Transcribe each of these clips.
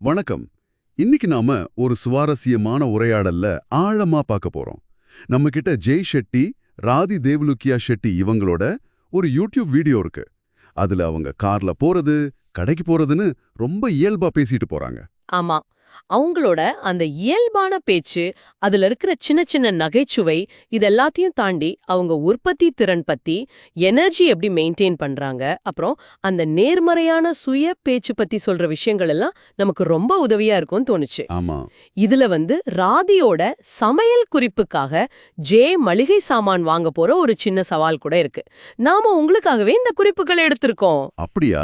வணக்கம். இன்னைக்கு நாம ஒரு சுவாரஸ்யமான உரையாடல்ல ஆழமா பார்க்க போறோம். நம்ம கிட்ட ஜெய் ஷெட்டி, ராதி தேவ்லுக்கியா ஷெட்டி இவங்களோட ஒரு யூடியூப் வீடியோ இருக்கு. அதுல அவங்க கார்ல போறது, கடைக்கு போறதுன்னு ரொம்ப இயல்பா பேசிட்டு போறாங்க. ஆமா. அவங்களோட அந்த இயல்பான பேச்சு, அதுல இருக்கிற சின்ன சின்ன நகைச்சுவை, இதெல்லாத்தையும் தாண்டி அவங்க உற்பத்தி திறன் பத்தி, எனர்ஜி எப்படி மெயின்டைன் பண்றாங்க, அப்புறம் அந்த நேர்மறையான சுய பேச்சு பத்தி சொல்ற விஷயங்கள் எல்லாம் நமக்கு ரொம்ப உதவியா இருக்கும்னு தோணுச்சு. ஆமா. இதுல ராதியோட சமையல் குறிப்புக்காக மளிகை சாமான் வாங்க போற ஒரு சின்ன சவால் கூட இருக்கு. நாம உங்களுக்காகவே இந்த குறிப்புகளை எடுத்திருக்கோம். அப்படியா?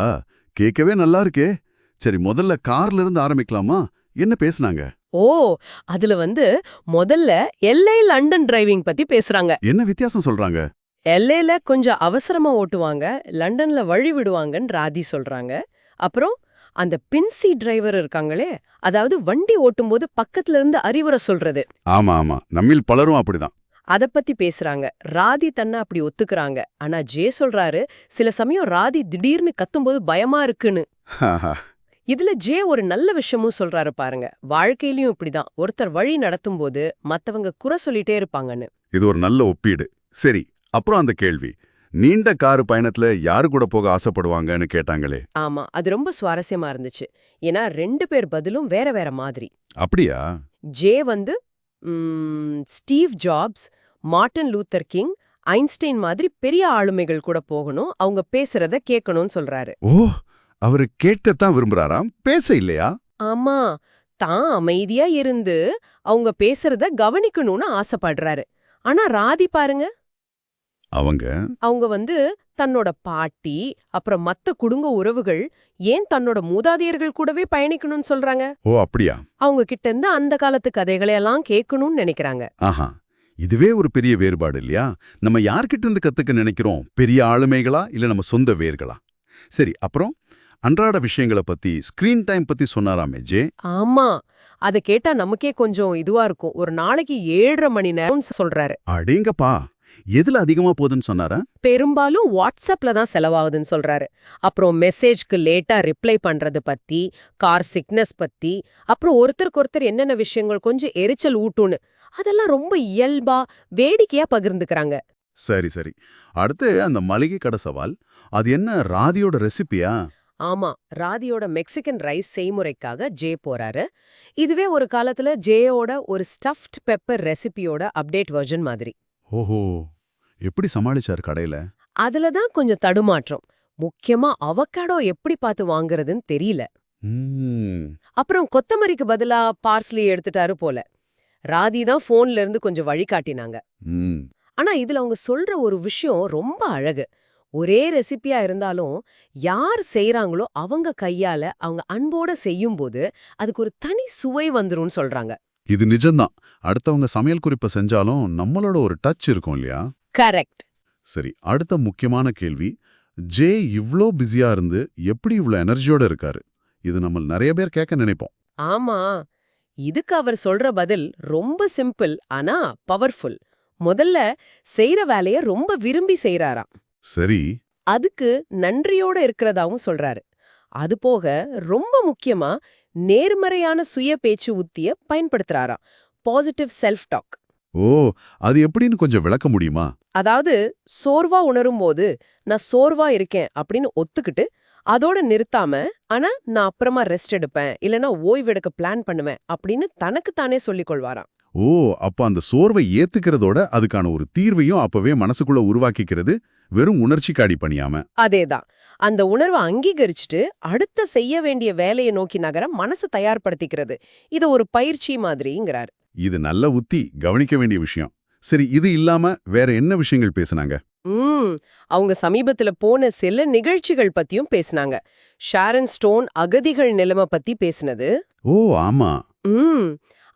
கேட்கவே நல்லா இருக்கே. சரி, முதல்ல கார்ல இருந்து ஆரம்பிக்கலாமா? என்ன பேசுனாங்க? ஓ, அதுல முதல்ல எல்ஏ லண்டன் டிரைவிங் பத்தி பேசுறாங்க. என்ன வித்தியாசம் சொல்றாங்க? எல்ஏல கொஞ்சம் அவசரமா ஓட்டுவாங்க, லண்டன்ல வழி விடுவாங்கன்னு ராதி சொல்றாங்க. அப்புறம் அந்த பின்சி டிரைவர் இருக்காங்களே, அதாவது வண்டி ஓட்டும்போது பக்கத்துல இருந்து அறிவுரை சொல்றது, ஆமா ஆமா, நம்மில் பலரும் அப்படிதான். அத பத்தி பேசுறாங்க. ராதி தன்னை அப்படி ஒத்துக்கறாங்க. ஆனா சொல்றாரு, சில சமயம் ராதி திடீர்னு கத்தும்போது பயமா இருக்குன்னு. இதுல ஒரு நல்ல விஷயமும் சொல்றாரு பாருங்க. வாழ்க்கையிலயும் இப்படிதான், ஒருத்தர் வழி நடத்தும்போது மத்தவங்க குறை சொல்லிட்டே இருப்பாங்கன்னு. இது ஒரு நல்ல ஒப்பீடு. சரி, அப்புறம் அந்த கேள்வி, நீண்ட காரு பயணத்துல யாரு கூட போக ஆசைப்படுவாங்கன்னு கேட்டாங்களே. ஆமா, அது ரொம்ப சுவாரஸ்யமா இருந்துச்சு. ஏன்னா 2 பேர் பதிலும் வேற வேற மாதிரி. அப்படியா? ஜே Steve Jobs, Martin Luther King, Einstein மாதிரி பெரிய ஆளுமைகள் கூட போகணும், அவங்க பேசுறத கேட்கணும்னு சொல்றாரு. ஓ, அவரு கேட்கத்தான் விரும்புறாராம், பேச இல்லையா? ஆமா, தான் அமைதியா இருந்து அவங்க பேசுறத கவனிக்கணும்னு ஆசைப்படுறாரு. ஆனா ராதி பாருங்க, அவங்க அவங்க தன்னோட பாட்டி, அப்புறம் மத்த குடும்ப உறவுகள், ஏன் தன்னோட மூதாதையர்கள் கூடவே பயணிக்கணும்னு சொல்றாங்க. ஓ, அப்படியா? அவங்க கிட்ட இருந்து அந்த காலத்து கதைகளை எல்லாம் கேட்கணும்னு நினைக்கிறாங்க. ஆஹா, இதுவே ஒரு பெரிய வேறுபாடு இல்லையா? நம்ம யார்கிட்ட இருந்து கத்துக்க நினைக்கிறோம்? பெரிய ஆளுமைகளா இல்ல நம்ம சொந்த வேர்களா? சரி, அப்புறம் அன்றாட விஷயங்களை பத்தி, ஸ்கிரீன் டைம் பத்தி சொன்னாராமே ஜே. ஆமா, அத கேட்டா நமக்கே கொஞ்சம் இதுவா இருக்கும். ஒரு நாளைக்கு 7.5 மணி நேரம் சொல்றாரு. அடேங்கப்பா, எதுல அதிகமா போகுதுன்னு சொன்னாரா? பெரும்பாலும் வாட்ஸ்அப்ல தான் செலவாகுதுன்னு சொல்றாரு. அப்புறம் மெசேஜ்க்கு லேட்டா ரிப்ளை பண்றது பத்தி, கார் சிக்னஸ் பத்தி, அப்புறம் ஒருத்தருக்கு ஒருத்தர் என்னென்ன விஷயங்கள் கொஞ்சம் எரிச்சல் ஊட்டுன்னு, அதெல்லாம் ரொம்ப இயல்பா வேடிக்கையா பகிர்ந்துக்கிறாங்க. சரி சரி, அடுத்து அந்த மளிகை கடை சவால், அது என்ன ராதியோட ரெசிபியா? ஆமா, ராதியோட மெக்சிகன் ரைஸ் செய்முறைக்காக போறாரு. இதுவே ஒரு காலத்துல ஜேயோட ஒரு ஸ்டஃப்ட் பெப்பர் ரெசிபியோட அப்டேட் வெர்ஷன் மாதிரி. ஓஹோ, எப்படி சமாளிச்சாரு கடையில? அதுல தான் கொஞ்சம் தடுமாற்றம். முக்கியமா அவக்காடோ எப்படி பார்த்து வாங்குறதுன்னு தெரியல. அப்புறம் கொத்தமல்லிக்கு பதிலா பார்ஸ்லி எடுத்துட்டாரு போல. ராதி தான் போன்ல இருந்து கொஞ்சம் வழிகாட்டினாங்க. ஆனா இதுல அவங்க சொல்ற ஒரு விஷயம் ரொம்ப அழகு. ஒரே ரெசிபியா இருந்தாலும் யார் செய்யறாங்களோ அவங்க கையால அவங்க அன்போட செய்யும்போது அதுக்கு ஒரு தனி சுவை வந்துரும்னு சொல்றாங்க. இது நிஜம்தான். அடுத்தவங்க சமையல் குறிப்பை செஞ்சாலும் நம்மளோட ஒரு டச் இருக்கும் இல்லையா? கரெக்ட். சரி, அடுத்த முக்கியமான கேள்வி, ஜே இவ்ளோ பிஸியா இருந்து எப்படி இவ்ளோ எனர்ஜியோட இருக்காரு? இது நம்ம நிறைய பேர் கேட்க நினைப்போம். ஆமா, இதுக்கு அவர் சொல்ற பதில் ரொம்ப சிம்பிள் ஆனா பவர்ஃபுல். முதல்ல செய்யற வேலைய ரொம்ப விரும்பி செய்யறாராம். சரி. அதுக்கு நன்றியோட இருக்கிறதாவும் சொல்றாரு. அது போக ரொம்ப முக்கியமா நேர்மறையான சுய பேச்சு உத்திய பயன்படுத்துறாராம். Positive self talk. ஓ, அது எப்படின்னு கொஞ்சம் விளக்க முடியுமா? அதாவது சோர்வா உணரும் போது நான் சோர்வா இருக்கேன் அப்படின்னு ஒத்துக்கிட்டு அதோட நிறுத்தாம, ஆனா நான் அப்புறமா ரெஸ்ட் எடுப்பேன், இல்லனா ஓய்வெடுக்க பிளான் பண்ணுவேன் அப்படின்னு தனக்கு தானே சொல்லிக் கொள்வாராம். ஓ, அப்ப அந்த சோர்வை ஏத்துக்கிறதோட அதுக்கான ஒரு தீர்வையும் அப்பவே மனசுக்குள்ள உருவாக்கிக்கிறது, வெறும் உணர்ச்சிக்காடி பணியாம. அதேதான். அந்த உணர்வை அங்கீகரிச்சுட்டு அடுத்த செய்ய வேண்டிய வேலையை நோக்கி நகர மனசு தயார்படுத்திக்கிறது. இது ஒரு பயிற்சி மாதிரிங்கிறார். இது நல்ல உத்தி, கவனிக்க வேண்டிய விஷயம். சரி, இது இல்லாம வேற என்ன விஷயங்கள் பேசுனாங்க? அவங்க சமீபத்துல போன சில நிகழ்ச்சிகள் பத்தியும் பேசினாங்க. ஷாரன் ஸ்டோன் அகதிகள் நிலைமை பத்தி பேசினது. ஓ ஆமா.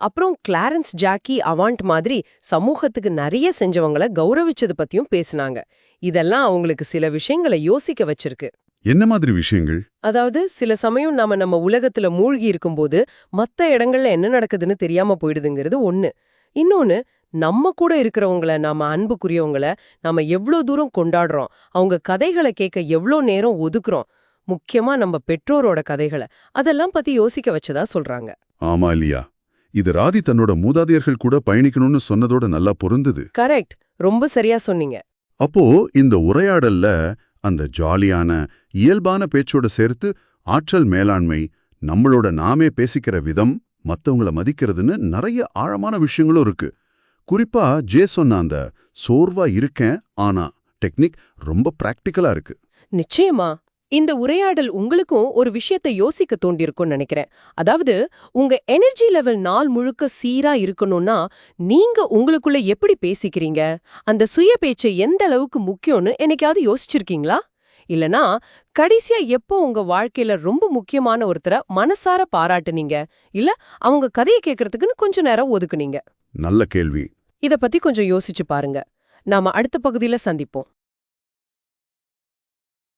அப்புறம் கிளாரன்ஸ் ஜாக்கி அவாண்ட் மாதிரி சமூகத்துக்கு நிறைய செஞ்சவங்களை கௌரவிச்சது பத்தியும் பேசினாங்க. இதெல்லாம் அவங்களுக்கு சில விஷயங்களை யோசிக்க வச்சிருக்கு. என்ன மாதிரி விஷயங்கள்? அதாவது சில சமயம் நம்ம உலகத்துல மூழ்கி இருக்கும்போது மத்த இடங்கள்ல என்ன நடக்குதுன்னு தெரியாம போயிடுதுங்கிறது ஒண்ணு. இன்னொன்னு, நம்ம கூட இருக்கிறவங்கள, நாம அன்புக்குரியவங்கள நாம எவ்வளோ தூரம் கொண்டாடுறோம், அவங்க கதைகளை கேட்க எவ்வளோ நேரம் ஒதுக்குறோம். முக்கியமா நம்ம பெற்றோரோட கதைகளை அதெல்லாம் பத்தி யோசிக்க வச்சதா சொல்றாங்க. ஆமா இல்லையா? இது ராதி தன்னோட மூதாதையர்கள் கூட பயணிக்கணும்னு சொன்னதோட நல்லா பொருந்துது. கரெக்ட், ரொம்ப சரியா சொன்னீங்க. அப்போ இந்த உரையாடல்ல அந்த ஜாலியான இயல்பான பேச்சோட சேர்த்து ஆற்றல் மேலாண்மை, நம்மளோட நாமே பேசிக்கிற விதம், மத்தவங்கள மதிக்கிறதுன்னு நிறைய ஆழமான விஷயங்களும் இருக்கு. குறிப்பா ஜே சொன்ன அந்த சோர்வா இருக்கேன் ஆனா டெக்னிக் ரொம்ப பிராக்டிக்கலா இருக்கு. நிச்சயமா இந்த உரையாடல் உங்களுக்கும் ஒரு விஷயத்தை யோசிக்க தூண்டிருக்கும்னு நினைக்கிறேன். அதாவது உங்க எனர்ஜி லெவல் நாள் முழுக்க சீரா இருக்கணும்னா நீங்க உங்களுக்குள்ள எப்படி பேசிக்கிறீங்க, அந்த சுய பேச்சு எந்த அளவுக்கு முக்கியம்னு என்னைக்காவது யோசிச்சிருக்கீங்களா? இல்லனா கடைசியா எப்போ உங்க வாழ்க்கையில ரொம்ப முக்கியமான ஒருத்தரை மனசார பாராட்டுனீங்க, இல்ல அவங்க கதையை கேட்கறதுக்குன்னு கொஞ்ச நேரம் ஒதுக்குனீங்க? நல்ல கேள்வி. இத பத்தி கொஞ்சம் யோசிச்சு பாருங்க. நாம அடுத்த பகுதியில சந்திப்போம்.